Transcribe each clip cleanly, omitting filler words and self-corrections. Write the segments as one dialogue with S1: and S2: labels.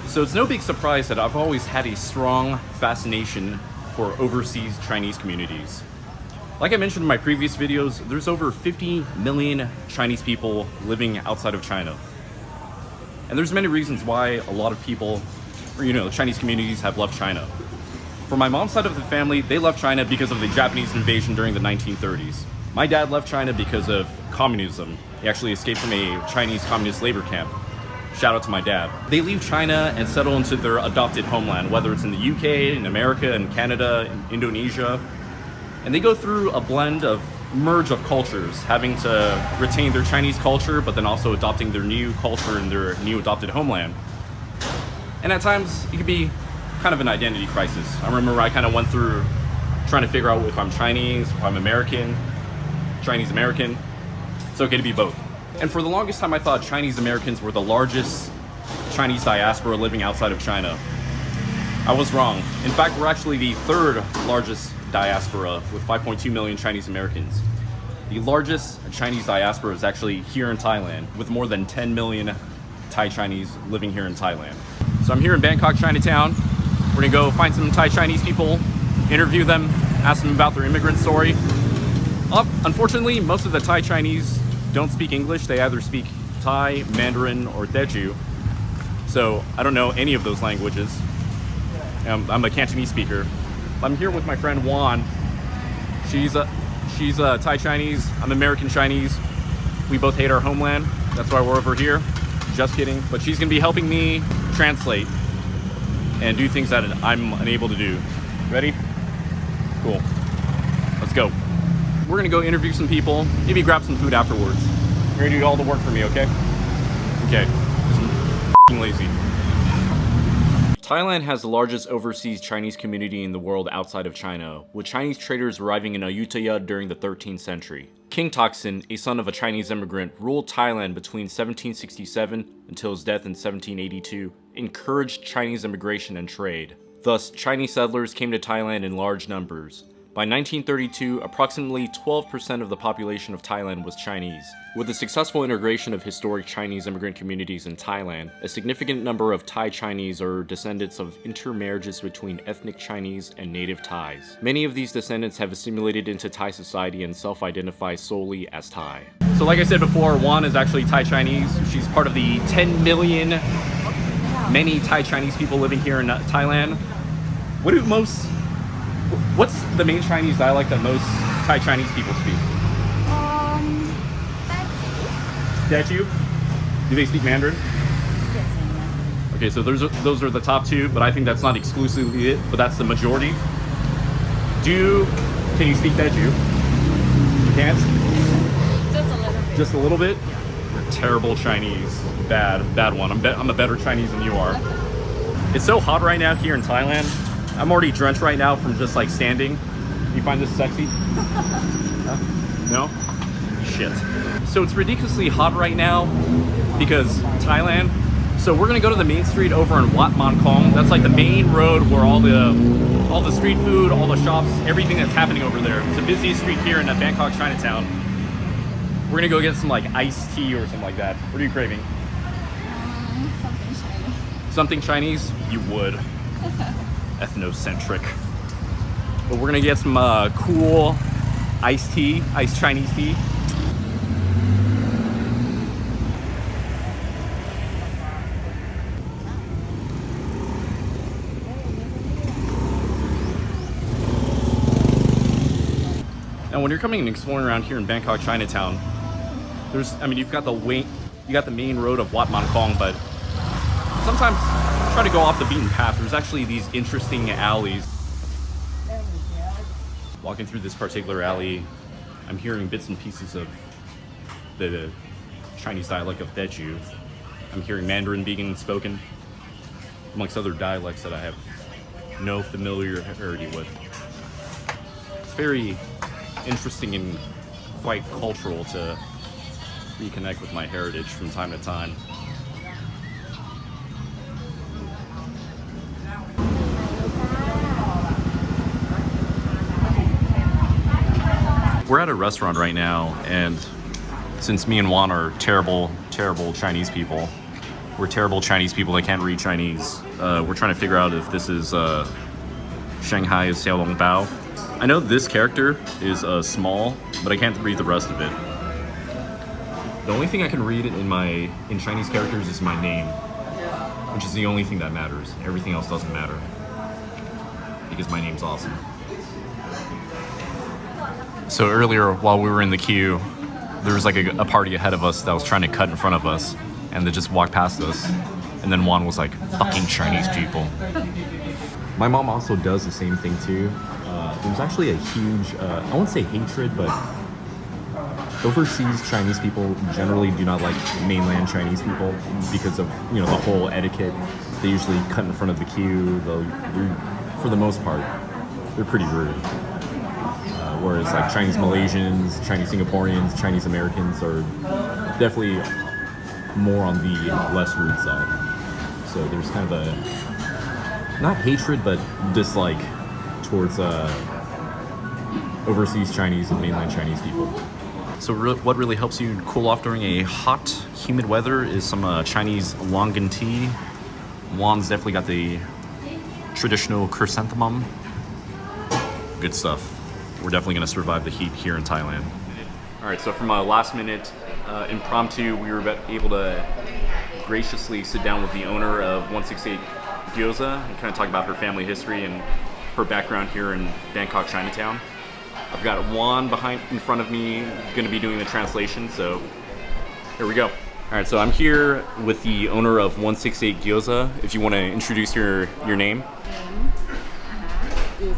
S1: So it's no big surprise that I've always had a strong fascination for overseas Chinese communities. Like I mentioned in my previous videos, there's over 50 million Chinese people living outside of China. And there's many reasons why a lot of people, or Chinese communities have left China. For my mom's side of the family, they left China because of the Japanese invasion during the 1930s. My dad left China because of communism. He actually escaped from a Chinese communist labor camp. Shout out to my dad. They leave China and settle into their adopted homeland, whether it's in the UK, in America, in Canada, in Indonesia. And they go through a merge of cultures, having to retain their Chinese culture, but then also adopting their new culture in their new adopted homeland. And at times, it could be kind of an identity crisis. I remember I kind of went through trying to figure out if I'm Chinese, if I'm American, Chinese American. It's okay to be both. And for the longest time, I thought Chinese Americans were the largest Chinese diaspora living outside of China. I was wrong. In fact, we're actually the third largest diaspora with 5.2 million Chinese Americans. The largest Chinese diaspora is actually here in Thailand, with more than 10 million Thai Chinese living here in Thailand. So I'm here in Bangkok, Chinatown. We're gonna go find some Thai Chinese people, interview them, ask them about their immigrant story. Unfortunately, most of the Thai Chinese don't speak English. They either speak Thai, Mandarin, or Teochew. So I don't know any of those languages. I'm a Cantonese speaker. I'm here with my friend Juan. She's Thai Chinese. I'm American Chinese. We both hate our homeland. That's why we're over here. Just kidding. But she's gonna be helping me translate and do things that I'm unable to do. Ready? Cool. Let's go. We're gonna go interview some people, maybe grab some food afterwards. You're gonna do all the work for me, okay? Okay. I'm lazy. Thailand has the largest overseas Chinese community in the world outside of China, with Chinese traders arriving in Ayutthaya during the 13th century. King Taksin, a son of a Chinese immigrant, ruled Thailand between 1767 until his death in 1782, encouraged Chinese immigration and trade. Thus, Chinese settlers came to Thailand in large numbers. By 1932, approximately 12% of the population of Thailand was Chinese. With the successful integration of historic Chinese immigrant communities in Thailand, a significant number of Thai Chinese are descendants of intermarriages between ethnic Chinese and native Thais. Many of these descendants have assimilated into Thai society and self-identify solely as Thai. So like I said before, Juan is actually Thai Chinese. She's part of the 10 million many Thai Chinese people living here in Thailand. What's the main Chinese dialect that most Thai Chinese people speak? Teochew. Do they speak Mandarin? Yes. Okay, so those are the top two, but I think that's not exclusively it, but that's the majority. Can you speak Teochew? You can't?
S2: Just a little bit.
S1: Just a little bit? Yeah. You're terrible Chinese. Bad one. I'm a better Chinese than you are. It's so hot right now here in Thailand. I'm already drenched right now from just like standing. You find this sexy? No? Shit. So it's ridiculously hot right now because Thailand. So we're gonna go to the main street over in Wat Man Kong. That's like the main road where all the street food, all the shops, everything that's happening over there. It's the busiest street here in Bangkok, Chinatown. We're gonna go get some like iced tea or something like that. What are you craving?
S2: Something Chinese.
S1: Something Chinese? You would. Ethnocentric. But we're gonna get some cool iced Chinese tea. Now when you're coming and exploring around here in Bangkok, Chinatown, you've got the main road of Wat Man Kong, but sometimes try to go off the beaten path. There's actually these interesting alleys. Walking through this particular alley, I'm hearing bits and pieces of the Chinese dialect of Teochew. I'm hearing Mandarin being spoken, amongst other dialects that I have no familiarity with. It's very interesting and quite cultural to reconnect with my heritage from time to time. We're at a restaurant right now, and since me and Juan are terrible Chinese people, We're terrible Chinese people that can't read Chinese. We're trying to figure out if this is Shanghai Xiaolong Bao. I know this character is small, but I can't read the rest of it. The only thing I can read in Chinese characters is my name, which is the only thing that matters. Everything else doesn't matter because my name's awesome. So earlier, while we were in the queue, there was like a party ahead of us that was trying to cut in front of us, and they just walked past us. And then Juan was like, "Fucking Chinese people." My mom also does the same thing too. There's actually a huge, I won't say hatred, but overseas Chinese people generally do not like mainland Chinese people because of, the whole etiquette. They usually cut in front of the queue. For the most part, they're pretty rude. Whereas like Chinese Malaysians, Chinese Singaporeans, Chinese Americans are definitely more on the less rude side. So there's kind of a, not hatred, but dislike towards overseas Chinese and mainland Chinese people. So what really helps you cool off during a hot, humid weather is some Chinese longan tea. Juan's definitely got the traditional chrysanthemum. Good stuff. We're definitely going to survive the heat here in Thailand. All right, so from a last minute impromptu, we were able to graciously sit down with the owner of 168 Gyoza and kind of talk about her family history and her background here in Bangkok, Chinatown. I've got Juan in front of me, going to be doing the translation, so here we go. All right, so I'm here with the owner of 168 Gyoza. If you want to introduce your name.
S2: Is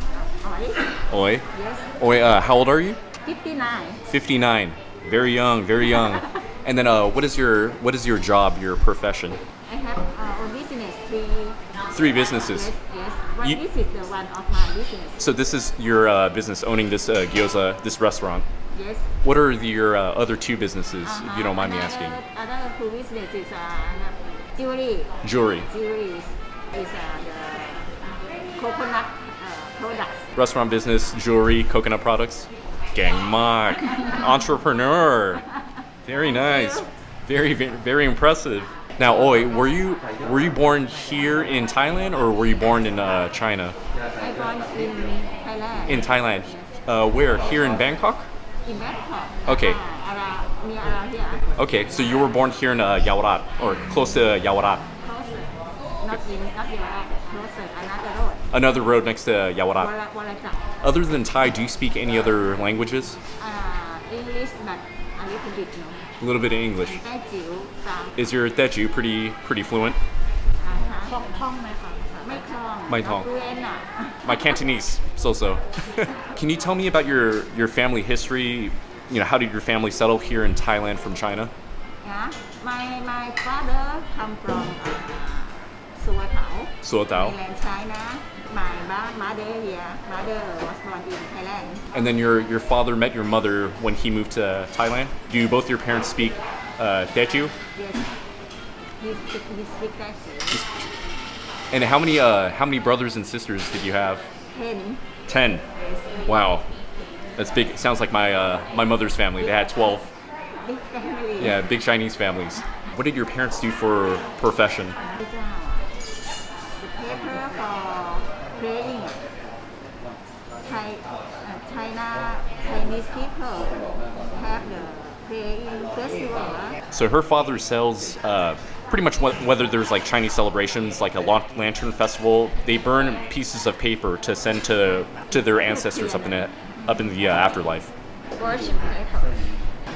S2: Oi.
S1: Oi.
S2: Yes.
S1: Oi, how old are you?
S2: 59.
S1: 59. Very young, very young. And then what is your job, your profession?
S2: I have a business,
S1: Three businesses.
S2: Yes. This is the one of my business.
S1: So this is your business, owning this gyoza, this restaurant.
S2: Yes.
S1: What are your other two businesses, if you don't mind me asking?
S2: Other two businesses is jewelry.
S1: Jewelry.
S2: Jewelry is the coconut products.
S1: Restaurant business, jewelry, coconut products. Gang Mak. Entrepreneur. Very nice. Very, very, very impressive. Now, Oi, were you born here in Thailand or were you born in China?
S2: I born in Thailand.
S1: In Thailand. Where? Here in Bangkok?
S2: In Bangkok.
S1: Okay.
S2: Near here.
S1: Okay, so you were born here in Yaowarat, or close to Yaowarat.
S2: Closer. Not Yaowarat. Closer. Another road.
S1: Another road next to Yaowarat.
S2: Walajak.
S1: Other than Thai, do you speak any other languages?
S2: English, but a little bit, no.
S1: A little bit of English. Is your Teju pretty fluent? My Tong. My Cantonese, so. Can you tell me about your family history? How did your family settle here in Thailand from China?
S2: Yeah, my father come from
S1: Suotao.
S2: mainland China. My mother was born in Thailand.
S1: And then your father met your mother when he moved to Thailand? Do both your parents speak Teju?
S2: Yes, he speak Teju.
S1: And how many brothers and sisters did you have?
S2: 10.
S1: 10.
S2: Yes.
S1: Wow, that's big. It sounds like my mother's family. They had 12.
S2: Big family.
S1: Yeah, big Chinese families. What did your parents do for profession?
S2: The paper for playing. Chinese people have the playing festival.
S1: So her father sells pretty much whether there's like Chinese celebrations, like a lantern festival, they burn pieces of paper to send to their ancestors up in the afterlife.
S2: Worship paper.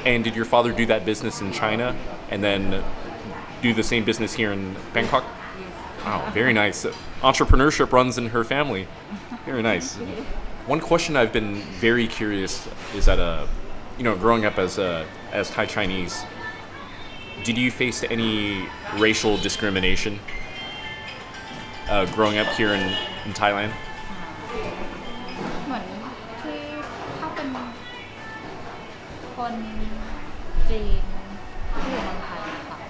S1: And did your father do that business in China and then do the same business here in Bangkok?
S2: Yes.
S1: Wow, very nice. Entrepreneurship runs in her family. Very nice. One question I've been very curious is that, growing up as Thai Chinese, did you face any racial discrimination growing up here in Thailand?
S2: เหมือนที่ถ้าเป็นคนจีนที่อยู่เมืองไทย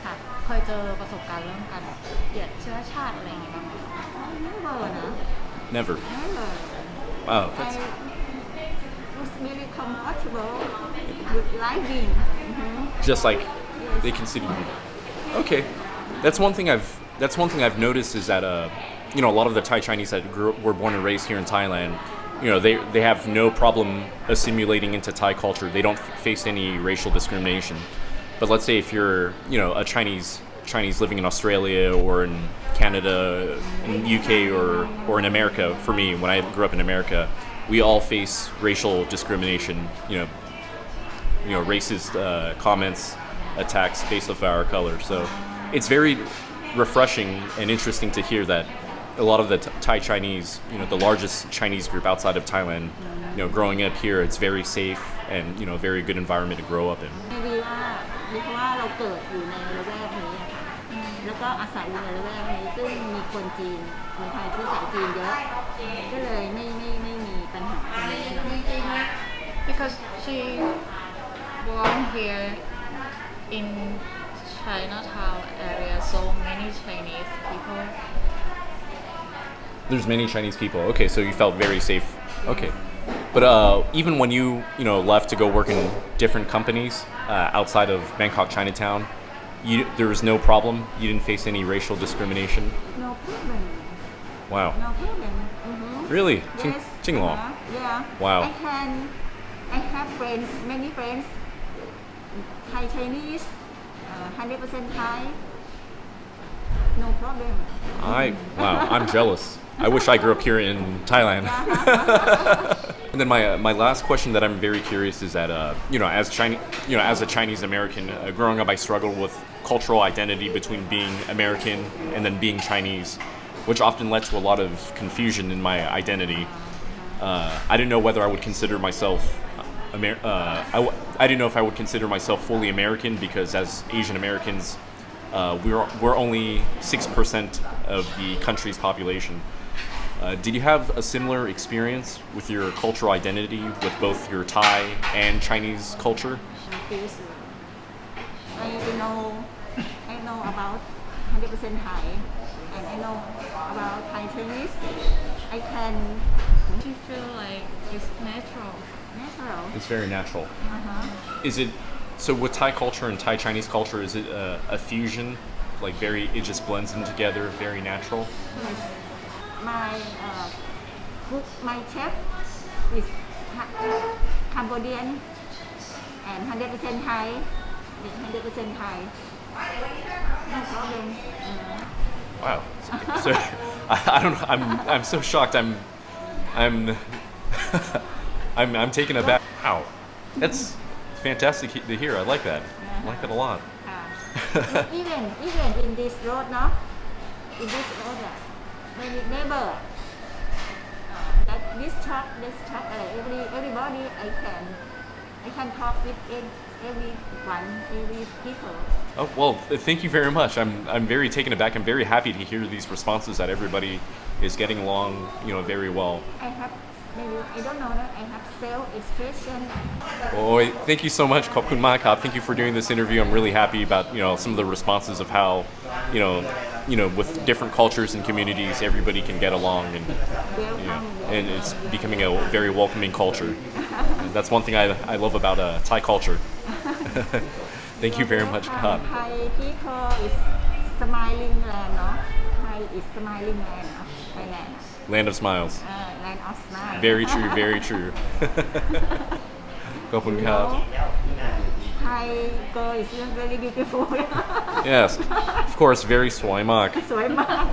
S2: ค่ะเคยเจอประสบการณ์เรื่องการเหยียดเชื้อชาติอะไรอย่างงี้บ้างไหม Never นะ
S1: Never.
S2: Never.
S1: Wow.
S2: I was really comfortable with living.
S1: Just like they consider you. Okay. That's one thing I've noticed is that a lot of the Thai Chinese that were born and raised here in Thailand, they have no problem assimilating into Thai culture. They don't face any racial discrimination. But let's say if you're a Chinese living in Australia or in Canada, in UK or in America. For me, when I grew up in America, we all face racial discrimination. Racist comments, attacks based off our color. So it's very refreshing and interesting to hear that a lot of the Thai Chinese, the largest Chinese group outside of Thailand, growing up here, it's very safe and very good environment to grow up in.
S3: เพราะว่าเราเกิดอยู่ในละแวกนี้อะค่ะแล้วก็อาศัยอยู่ในละแวกนี้ซึ่งมีคนจีนคนไทยที่สายจีนเยอะก็เลยไม่มีปัญหาตรงนี้นะ
S2: because she born here in Chinatown area, so many Chinese people.
S1: There's many Chinese people. Okay, so you felt very safe. Okay. But even when you left to go work in different companies outside of Bangkok, Chinatown, there was no problem. You didn't face any racial discrimination.
S3: No problem.
S1: Wow.
S3: No problem. Mm-hmm.
S1: Really?
S3: Yes.
S1: จริงเหรอ?
S3: Yeah.
S1: Wow.
S3: I have friends, many friends, Thai Chinese, 100% Thai. No problem.
S1: Wow, I'm jealous. I wish I grew up here in Thailand. And then my last question that I'm very curious is that as a Chinese American, growing up I struggled with cultural identity between being American and then being Chinese, which often led to a lot of confusion in my identity. I didn't know whether I would consider myself I didn't know if I would consider myself fully American because as Asian Americans, we're only 6% of the country's population. Did you have a similar experience with your cultural identity with both your Thai and Chinese culture?
S3: I know about 100% Thai, and I know about Thai Chinese. I can.
S2: She feel like it's natural.
S1: It's very natural.
S3: Uh-huh.
S1: Is it so with Thai culture and Thai Chinese culture? Is it a fusion? Like it just blends in together, very natural.
S3: Yes. My chef is Cambodian and 100% Thai. 100% Thai. No problem.
S1: Wow. So I don't know. I'm so shocked. I'm taken aback. Wow. That's fantastic to hear. I like that. I like that a lot.
S3: Even in this road, no? In this road, maybe neighbor. That this truck, everybody I can talk with everyone, every people.
S1: Oh well, thank you very much. I'm very taken aback. I'm very happy to hear these responses that everybody is getting along, very well.
S3: Maybe I don't know that I have self-expression.
S1: Oh, thank you so much, ขอบคุณมากครับ. Thank you for doing this interview. I'm really happy about some of the responses of how with different cultures and communities everybody can get along and it's becoming a very welcoming culture. And that's one thing I love about Thai culture. Thank you very much, ครับ
S3: Thai people is smiling land, no? Thai is smiling land, no? Thailand.
S1: Land of smiles.
S3: Land of smiles.
S1: Very true, very true. ขอบคุณครับ
S3: Thai girl is very beautiful.
S1: Yes, of course, very สวยมาก
S3: สวยมาก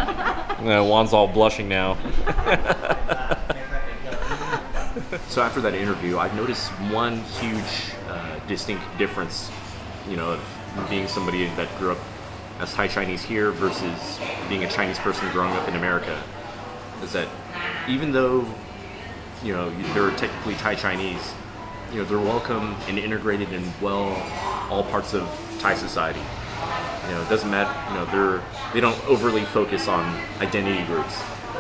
S1: Juan's all blushing now. So after that interview, I've noticed one huge distinct difference, of being somebody that grew up as Thai Chinese here versus being a Chinese person growing up in America, is that even though, they're technically Thai Chinese, they're welcome and integrated in all parts of Thai society. It doesn't matter, they don't overly focus on identity groups.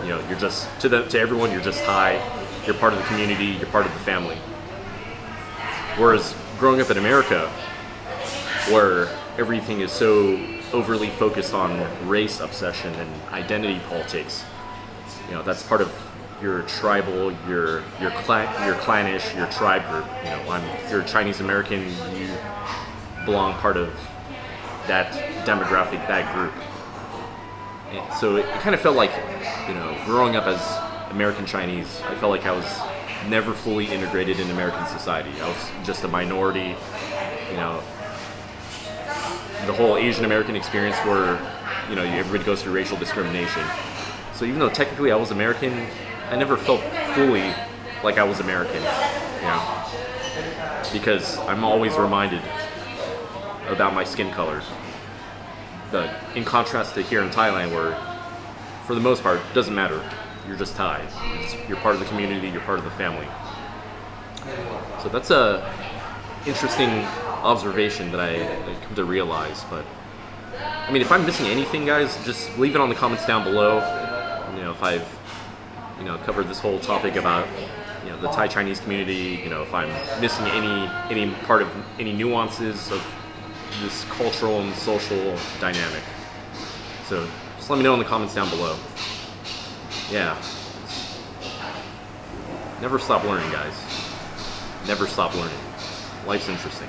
S1: You're just, to everyone, you're just Thai, you're part of the community, you're part of the family. Whereas growing up in America, where everything is so overly focused on race obsession and identity politics, that's part of your tribal, your clanish, your tribe group. You're Chinese American, you belong part of demographic, that group. And so it kind of felt like, you know, growing up as American Chinese, I felt like I was never fully integrated in American society. I was just a minority, you know. The whole Asian American experience where, you know, everybody goes through racial discrimination. So even though technically I was American, I never felt fully like I was American, you know, because I'm always reminded about my skin color. But in contrast to here in Thailand, where for the most part, it doesn't matter. You're just Thai. You're part of the community, you're part of the family. So that's a interesting observation that I come to realize. But I mean, if I'm missing anything, guys, just leave it on the comments down below. You know, if I've, you know, covered this whole topic about, you know, the Thai Chinese community, you know, if I'm missing any part of any nuances of this cultural and social dynamic. So just let me know in the comments down below. Yeah. Never stop learning, guys. Never stop learning. Life's interesting.